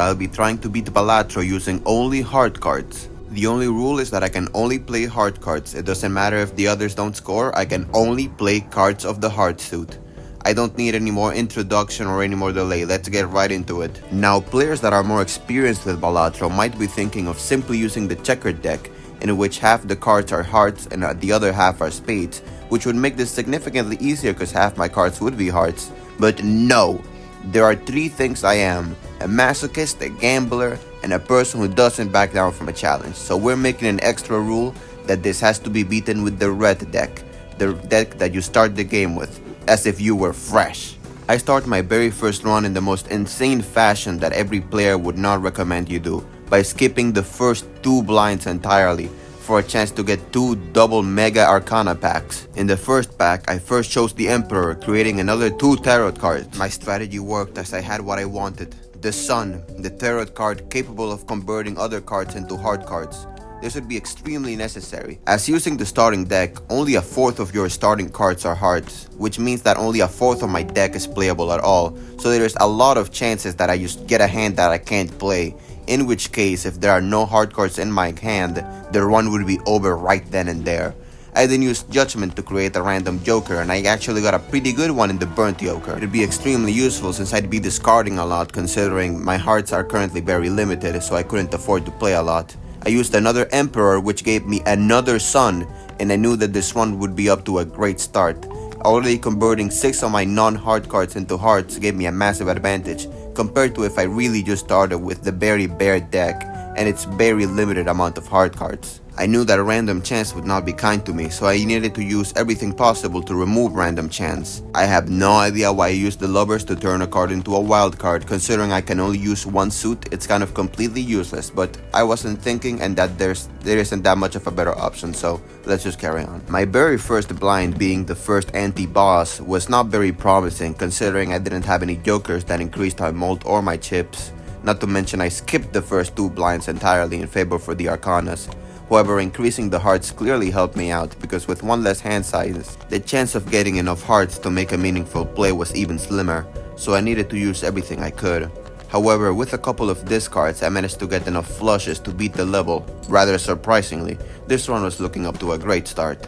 I'll be trying to beat Balatro using only hard cards. The only rule is that I can only play hard cards. It doesn't matter if the others don't score, I can only play cards of the hard suit. I don't need any more introduction or any more delay, let's get right into it. Now, players that are more experienced with Balatro might be thinking of simply using the checkered deck, in which half the cards are hearts and the other half are spades, which would make this significantly easier because half my cards would be hearts. But no! There are three things I am: a masochist, a gambler, and a person who doesn't back down from a challenge. So we're making an extra rule that this has to be beaten with the red deck, the deck that you start the game with, as if you were fresh. I start my very first run in the most insane fashion that every player would not recommend you do, by skipping the first two blinds entirely for a chance to get two double mega arcana packs. In the first pack, I first chose the Emperor, creating another two tarot cards. My strategy worked as I had what I wanted: the Sun, the tarot card capable of converting other cards into hard cards. This would be extremely necessary, as using the starting deck, only a fourth of your starting cards are hearts, which means that only a fourth of my deck is playable at all, so there's a lot of chances that I just get a hand that I can't play, in which case if there are no hard cards in my hand, the run would be over right then and there. I then used Judgment to create a random joker, and I actually got a pretty good one in the burnt joker. It'd be extremely useful since I'd be discarding a lot, considering my hearts are currently very limited, so I couldn't afford to play a lot. I used another Emperor, which gave me another Sun, and I knew that this run would be up to a great start. Already converting 6 of my non-hard cards into hearts gave me a massive advantage, compared to if I really just started with the very bare deck and its very limited amount of hard cards. I knew that a random chance would not be kind to me, so I needed to use everything possible to remove random chance. I have no idea why I used the Lovers to turn a card into a wild card. Considering I can only use one suit, it's kind of completely useless, but I wasn't thinking and that there isn't that much of a better option, so let's just carry on. My very first blind, being the first anti-boss, was not very promising considering I didn't have any jokers that increased my mult or my chips. Not to mention I skipped the first two blinds entirely in favor for the Arcanas. However, increasing the hearts clearly helped me out, because with one less hand size, the chance of getting enough hearts to make a meaningful play was even slimmer, so I needed to use everything I could. However, with a couple of discards, I managed to get enough flushes to beat the level. Rather surprisingly, this run was looking up to a great start.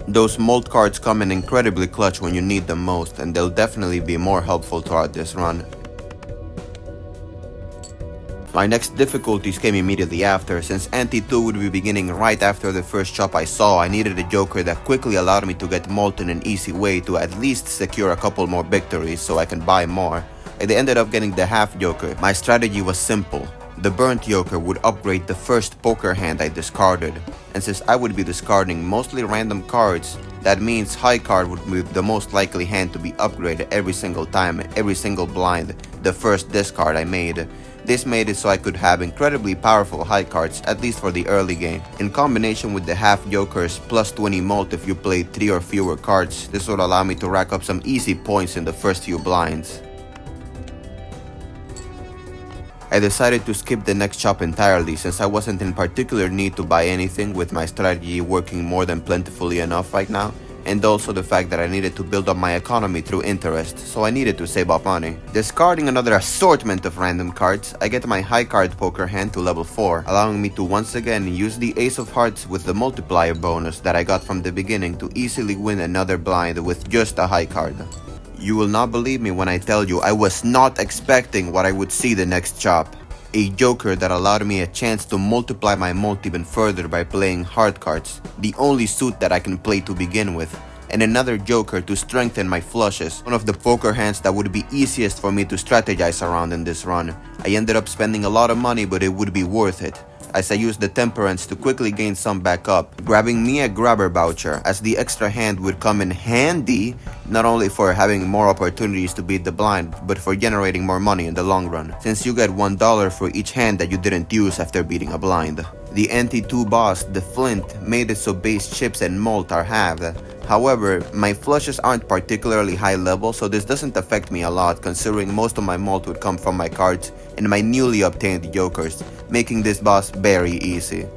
Those mold cards come in incredibly clutch when you need them most, and they'll definitely be more helpful throughout this run. My next difficulties came immediately after. Since Ante 2 would be beginning right after the first chop I saw, I needed a joker that quickly allowed me to get mult in an easy way to at least secure a couple more victories so I can buy more. I ended up getting the half joker. My strategy was simple. The burnt joker would upgrade the first poker hand I discarded, and since I would be discarding mostly random cards, that means high card would be the most likely hand to be upgraded every single time, every single blind, the first discard I made. This made it so I could have incredibly powerful high cards, at least for the early game. In combination with the half jokers plus 20 mult if you played 3 or fewer cards, this would allow me to rack up some easy points in the first few blinds. I decided to skip the next chop entirely since I wasn't in particular need to buy anything, with my strategy working more than plentifully enough right now, and also the fact that I needed to build up my economy through interest, so I needed to save up money. Discarding another assortment of random cards, I get my high card poker hand to level 4, allowing me to once again use the Ace of Hearts with the multiplier bonus that I got from the beginning to easily win another blind with just a high card. You will not believe me when I tell you I was not expecting what I would see the next chop. A joker that allowed me a chance to multiply my mult even further by playing hard cards, the only suit that I can play to begin with, and another joker to strengthen my flushes, one of the poker hands that would be easiest for me to strategize around in this run. I ended up spending a lot of money, but it would be worth it, as I used the Temperance to quickly gain some back up, grabbing me a grabber voucher, as the extra hand would come in handy not only for having more opportunities to beat the blind, but for generating more money in the long run, since you get $1 for each hand that you didn't use after beating a blind. The NT2 boss, the Flint, made it so base chips and mult are halved. However, my flushes aren't particularly high level, so this doesn't affect me a lot, considering most of my mult would come from my cards and my newly obtained jokers, making this boss very easy.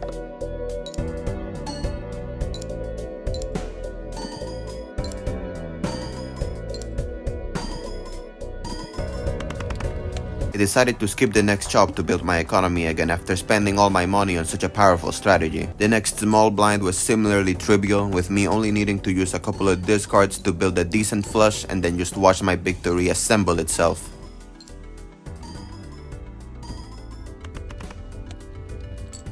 I decided to skip the next chop to build my economy again after spending all my money on such a powerful strategy. The next small blind was similarly trivial, with me only needing to use a couple of discards to build a decent flush and then just watch my victory assemble itself.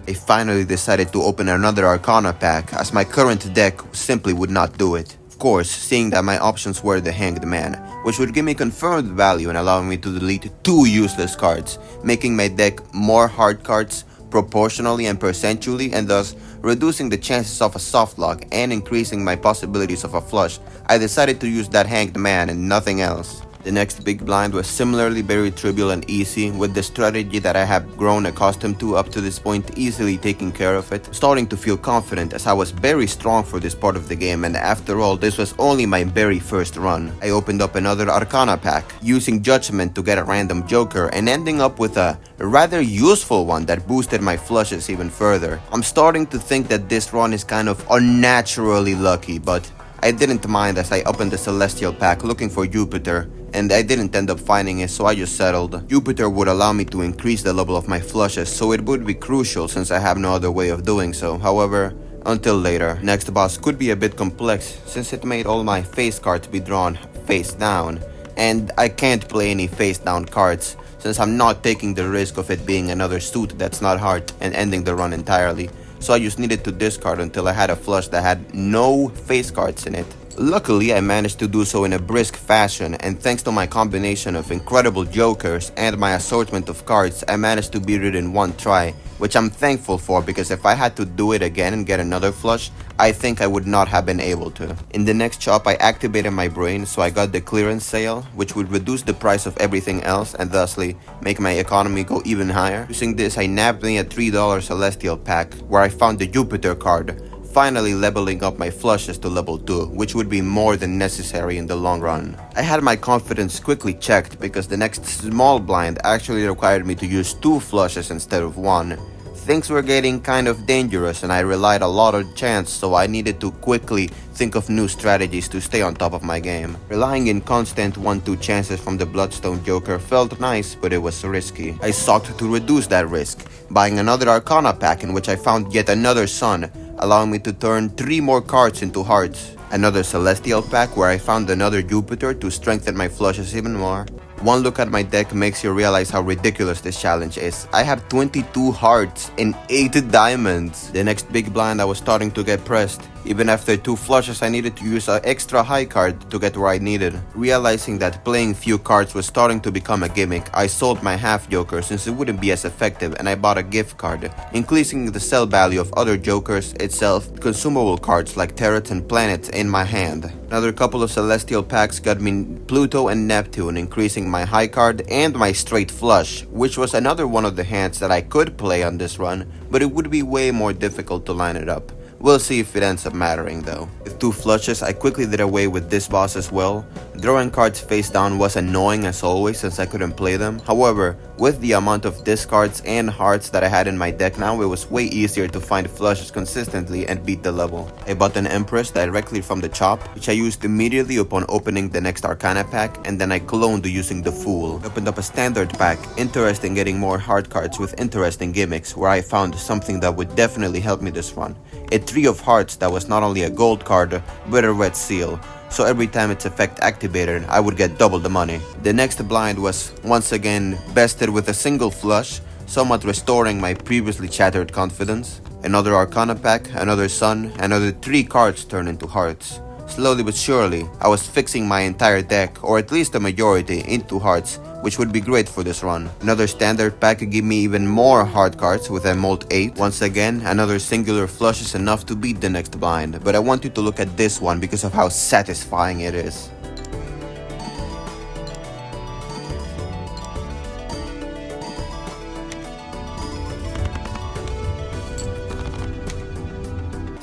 I finally decided to open another Arcana pack, as my current deck simply would not do it. Of course, seeing that my options were the Hanged Man, which would give me confirmed value and allowing me to delete 2 useless cards, making my deck more hard cards proportionally and percentually, and thus reducing the chances of a soft lock and increasing my possibilities of a flush. I decided to use that Hanged Man and nothing else. The next big blind was similarly very trivial and easy, with the strategy that I have grown accustomed to up to this point easily taking care of it, starting to feel confident as I was very strong for this part of the game, and after all this was only my very first run. I opened up another Arcana pack, using Judgment to get a random joker and ending up with a rather useful one that boosted my flushes even further. I'm starting to think that this run is kind of unnaturally lucky, but I didn't mind as I opened the Celestial pack looking for Jupiter, and I didn't end up finding it, so I just settled. Jupiter would allow me to increase the level of my flushes, so it would be crucial since I have no other way of doing so. However, until later. Next boss could be a bit complex since it made all my face cards be drawn face down, and I can't play any face down cards since I'm not taking the risk of it being another suit that's not hard and ending the run entirely. So I just needed to discard until I had a flush that had no face cards in it. Luckily, I managed to do so in a brisk fashion, and thanks to my combination of incredible jokers and my assortment of cards, I managed to beat it in one try, which I'm thankful for because if I had to do it again and get another flush, I think I would not have been able to. In the next chop, I activated my brain, so I got the clearance sale, which would reduce the price of everything else and thusly make my economy go even higher. Using this, I nabbed me a $3 Celestial pack, where I found the Jupiter card, finally leveling up my flushes to level 2, which would be more than necessary in the long run. I had my confidence quickly checked because the next small blind actually required me to use 2 flushes instead of 1. Things were getting kind of dangerous and I relied a lot on chance, so I needed to quickly think of new strategies to stay on top of my game. Relying in constant 1-2 chances from the Bloodstone Joker felt nice, but it was risky. I sought to reduce that risk, buying another Arcana pack in which I found yet another Sun, allowing me to turn 3 more cards into hearts. Another Celestial pack where I found another Jupiter to strengthen my flushes even more. One look at my deck makes you realize how ridiculous this challenge is. I have 22 hearts and 8 diamonds. The next big blind I was starting to get pressed. Even after 2 flushes I needed to use an extra high card to get where I needed. Realizing that playing few cards was starting to become a gimmick, I sold my half joker since it wouldn't be as effective and I bought a gift card, increasing the sell value of other jokers itself, consumable cards like turrets and planets in my hand. Another couple of Celestial packs got me Pluto and Neptune, increasing my high card and my straight flush, which was another one of the hands that I could play on this run, but it would be way more difficult to line it up. We'll see if it ends up mattering though. With 2 flushes, I quickly did away with this boss as well. Drawing cards face down was annoying as always since I couldn't play them. However, with the amount of discards and hearts that I had in my deck now, it was way easier to find flushes consistently and beat the level. I bought an Empress directly from the chop, which I used immediately upon opening the next Arcana pack, and then I cloned using the Fool. I opened up a standard pack, interested in getting more hard cards with interesting gimmicks, where I found something that would definitely help me this run. A 3 of hearts that was not only a gold card, but a red seal. So every time its effect activated, I would get double the money. The next blind was once again bested with a single flush, somewhat restoring my previously shattered confidence. Another Arcana pack, another Sun, another 3 cards turned into hearts. Slowly but surely, I was fixing my entire deck, or at least a majority, into hearts, which would be great for this run. Another standard pack could give me even more hard cards with a Molt 8. Once again, another singular flush is enough to beat the next blind, but I want you to look at this one because of how satisfying it is.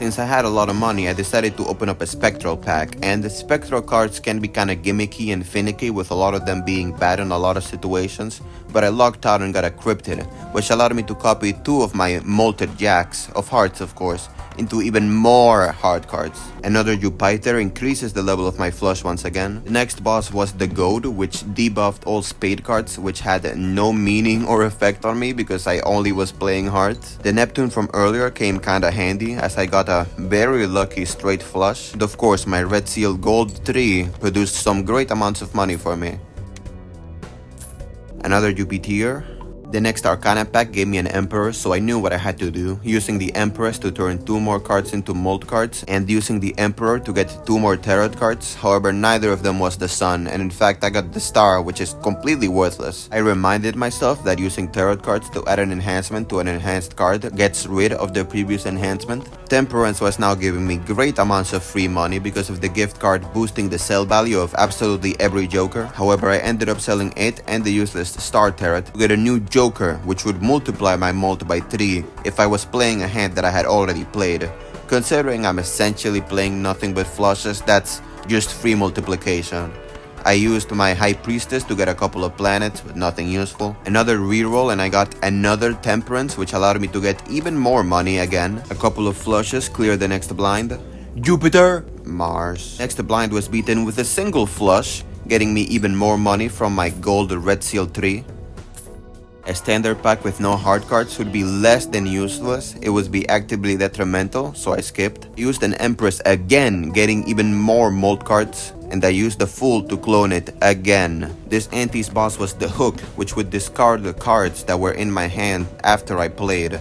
Since I had a lot of money, I decided to open up a Spectral pack, and the Spectral cards can be kinda gimmicky and finicky, with a lot of them being bad in a lot of situations, but I locked out and got a cryptid, which allowed me to copy 2 of my molted jacks, of hearts of course, into even more hard cards. Another Jupiter increases the level of my flush once again. The next boss was the Goat, which debuffed all spade cards, which had no meaning or effect on me because I only was playing hearts. The Neptune from earlier came kinda handy as I got a very lucky straight flush. And of course my Red Seal Gold 3 produced some great amounts of money for me. Another Jupiter. The next Arcana pack gave me an Emperor, so I knew what I had to do, using the Empress to turn 2 more cards into Mold cards, and using the Emperor to get 2 more Tarot cards. However, neither of them was the Sun, and in fact I got the Star, which is completely worthless. I reminded myself that using Tarot cards to add an enhancement to an enhanced card gets rid of the previous enhancement. Temperance was now giving me great amounts of free money because of the gift card boosting the sell value of absolutely every Joker. However, I ended up selling it and the useless Star Tarot to get a new Joker, which would multiply my multi by 3 if I was playing a hand that I had already played. Considering I'm essentially playing nothing but flushes, that's just free multiplication. I used my High Priestess to get a couple of planets, but nothing useful. Another reroll and I got another Temperance, which allowed me to get even more money again. A couple of flushes cleared the next blind. Jupiter! Mars. Next blind was beaten with a single flush, getting me even more money from my gold Red Seal 3. A standard pack with no hard cards would be less than useless. It would be actively detrimental, so I skipped. Used an Empress again, getting even more mold cards. And I used the Fool to clone it again. This Anti's boss was the Hook, which would discard the cards that were in my hand after I played.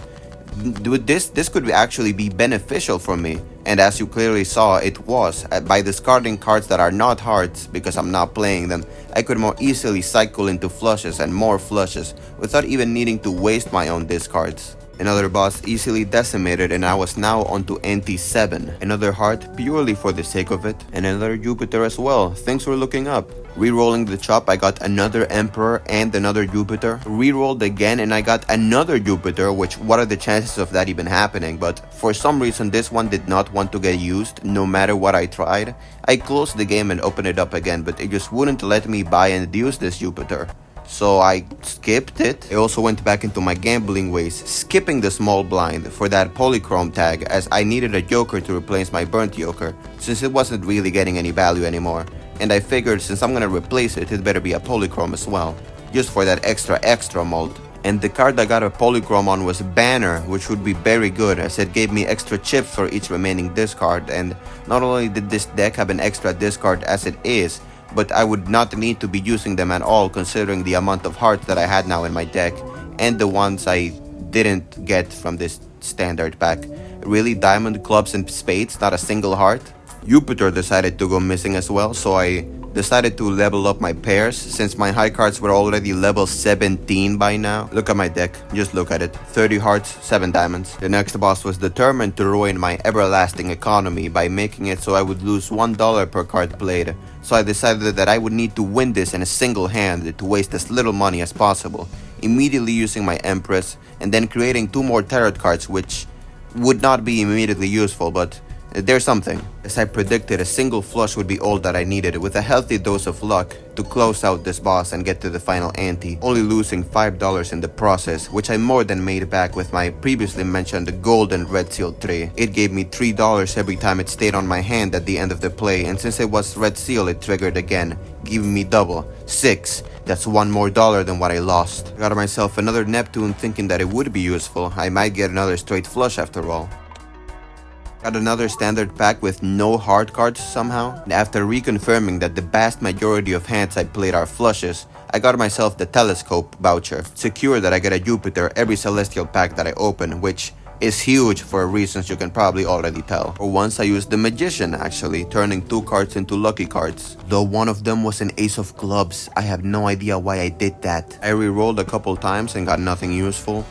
This could actually be beneficial for me, and as you clearly saw, it was. By discarding cards that are not hearts because I'm not playing them, I could more easily cycle into flushes and more flushes without even needing to waste my own discards. Another boss easily decimated and I was now onto NT7. Another heart purely for the sake of it, and another Jupiter as well. Things were looking up. Rerolling the chop, I got another Emperor and another Jupiter. Rerolled again and I got another Jupiter, which what are the chances of that even happening? But for some reason this one did not want to get used no matter what I tried. I closed the game and opened it up again, but it just wouldn't let me buy and use this Jupiter. So I skipped it. I also went back into my gambling ways, skipping the small blind for that polychrome tag as I needed a Joker to replace my burnt Joker since it wasn't really getting any value anymore. And I figured since I'm gonna replace it, it better be a polychrome as well, just for that extra mold. And the card I got a polychrome on was Banner, which would be very good as it gave me extra chips for each remaining discard. And not only did this deck have an extra discard as it is, but I would not need to be using them at all considering the amount of hearts that I had now in my deck and the ones I didn't get from this standard pack. Really, diamond, clubs, and spades, not a single heart. Jupiter decided to go missing as well, so I decided to level up my pairs since my high cards were already level 17 by now. Look at my deck, just look at it. 30 hearts, 7 diamonds. The next boss was determined to ruin my everlasting economy by making it so I would lose $1 per card played. So I decided that I would need to win this in a single hand to waste as little money as possible, immediately using my Empress and then creating 2 more tarot cards, which would not be immediately useful, but there's something. As I predicted, a single flush would be all that I needed with a healthy dose of luck to close out this boss and get to the final ante, only losing $5 in the process, which I more than made back with my previously mentioned golden Red Seal 3. It gave me $3 every time it stayed on my hand at the end of the play, and since it was Red Seal, it triggered again, giving me double, 6. That's $1 more than what I lost. I got myself another Neptune thinking that it would be useful. I might get another straight flush after all. Got another standard pack with no hard cards somehow, and after reconfirming that the vast majority of hands I played are flushes, I got myself the Telescope voucher, secure that I get a Jupiter every Celestial pack that I open, which is huge for reasons you can probably already tell. For once I used the Magician actually, turning 2 cards into lucky cards. Though one of them was an Ace of Clubs, I have no idea why I did that. I re-rolled a couple times and got nothing useful.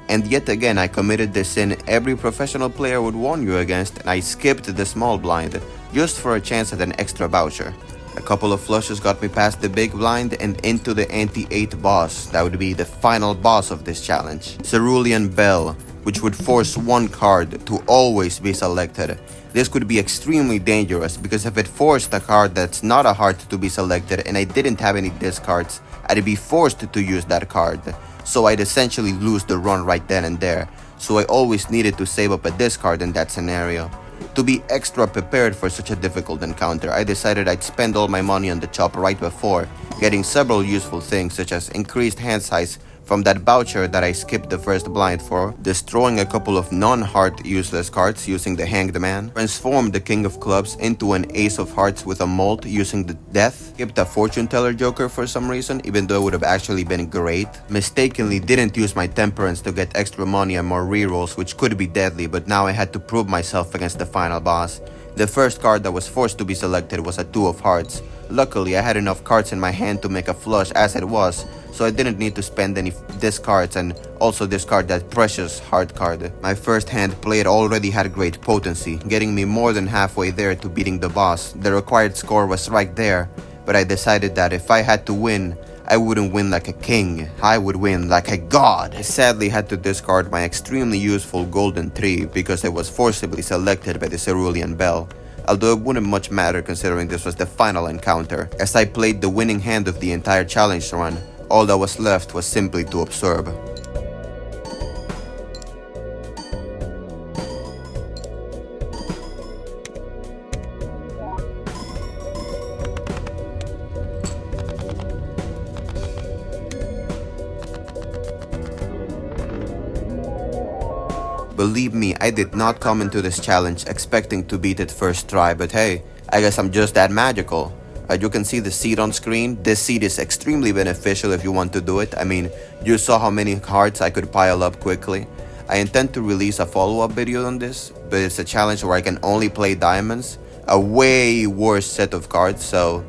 And yet again, I committed the sin every professional player would warn you against, and I skipped the small blind, just for a chance at an extra voucher. A couple of flushes got me past the big blind and into the anti-8 boss. That would be the final boss of this challenge. Cerulean Bell, which would force one card to always be selected. This could be extremely dangerous because if it forced a card that's not a heart to be selected and I didn't have any discards, I'd be forced to use that card. So I'd essentially lose the run right then and there. So I always needed to save up a discard in that scenario. To be extra prepared for such a difficult encounter, I decided I'd spend all my money on the chop right before, getting several useful things such as increased hand size from that voucher that I skipped the first blind for, destroying a couple of non-heart useless cards using the Hanged Man, transformed the King of Clubs into an Ace of Hearts with a Molt using the Death, skipped a Fortune Teller Joker for some reason, even though it would have actually been great, mistakenly didn't use my Temperance to get extra money and more rerolls which could be deadly, but now I had to prove myself against the final boss. The first card that was forced to be selected was a Two of Hearts. Luckily, I had enough cards in my hand to make a flush as it was, so I didn't need to spend any discards and also discard that precious heart card. My first hand played already had great potency, getting me more than halfway there to beating the boss. The required score was right there, but I decided that if I had to win, I wouldn't win like a king, I would win like a god. I sadly had to discard my extremely useful golden tree because it was forcibly selected by the Cerulean Bell, although it wouldn't much matter considering this was the final encounter. As I played the winning hand of the entire challenge run, all that was left was simply to absorb. Believe me, I did not come into this challenge expecting to beat it first try, but hey, I guess I'm just that magical. You can see the seed on screen. This seed is extremely beneficial if you want to do it. I mean, you saw how many hearts I could pile up quickly. I intend to release a follow-up video on this, but it's a challenge where I can only play diamonds. A way worse set of cards, so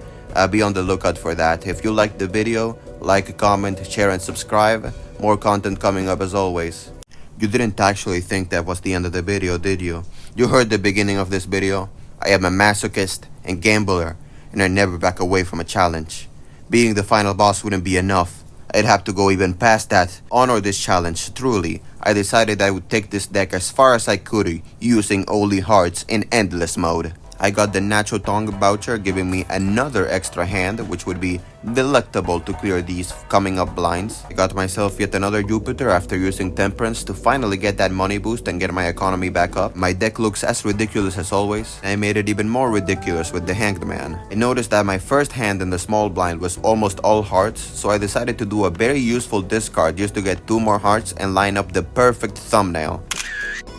be on the lookout for that. If you liked the video, like, comment, share and subscribe. More content coming up as always. You didn't actually think that was the end of the video, did you? You heard the beginning of this video. I am a masochist and gambler, and I never back away from a challenge. Being the final boss wouldn't be enough. I'd have to go even past that. Honor this challenge, truly. I decided I would take this deck as far as I could using only hearts in endless mode. I got the Natural Tongue voucher giving me another extra hand which would be delectable to clear these coming up blinds. I got myself yet another Jupiter after using Temperance to finally get that money boost and get my economy back up. My deck looks as ridiculous as always. I made it even more ridiculous with the Hanged Man. I noticed that my first hand in the small blind was almost all hearts, so I decided to do a very useful discard just to get 2 more hearts and line up the perfect thumbnail.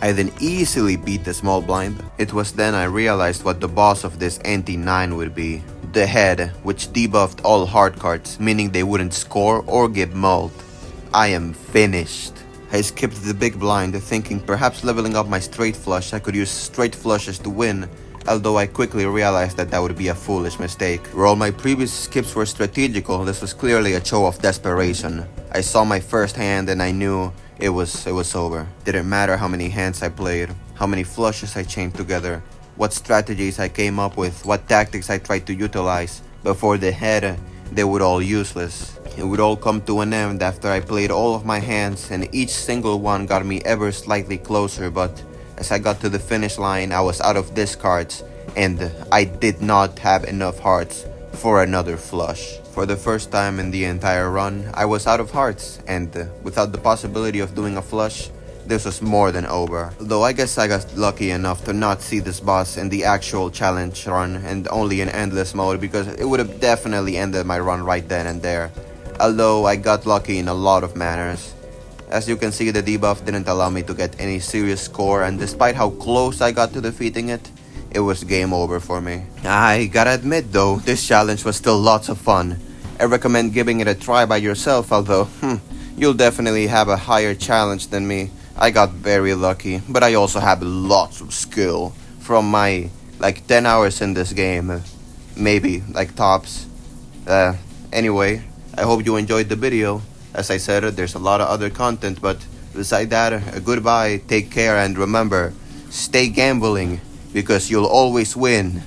I then easily beat the small blind. It was then I realized what the boss of this NT9 would be. The head, which debuffed all heart cards, meaning they wouldn't score or give molt. I am finished. I skipped the big blind, thinking perhaps leveling up my straight flush I could use straight flushes to win, although I quickly realized that that would be a foolish mistake. Where all my previous skips were strategical, this was clearly a show of desperation. I saw my first hand and I knew it was over. Didn't matter how many hands I played, how many flushes I chained together, what strategies I came up with, what tactics I tried to utilize. Before the head, they were all useless. It would all come to an end after I played all of my hands and each single one got me ever slightly closer, but as I got to the finish line, I was out of discards and I did not have enough hearts for another flush. For the first time in the entire run, I was out of hearts, and without the possibility of doing a flush, this was more than over. Though I guess I got lucky enough to not see this boss in the actual challenge run and only in endless mode, because it would have definitely ended my run right then and there. Although I got lucky in a lot of manners. As you can see, the debuff didn't allow me to get any serious score, and despite how close I got to defeating it, it was game over for me. I gotta admit though, this challenge was still lots of fun. I recommend giving it a try by yourself, although, you'll definitely have a higher challenge than me. I got very lucky, but I also have lots of skill from my, 10 hours in this game. Maybe, tops. Anyway, I hope you enjoyed the video. As I said, there's a lot of other content, but beside that, goodbye, take care, and remember, stay gambling, because you'll always win.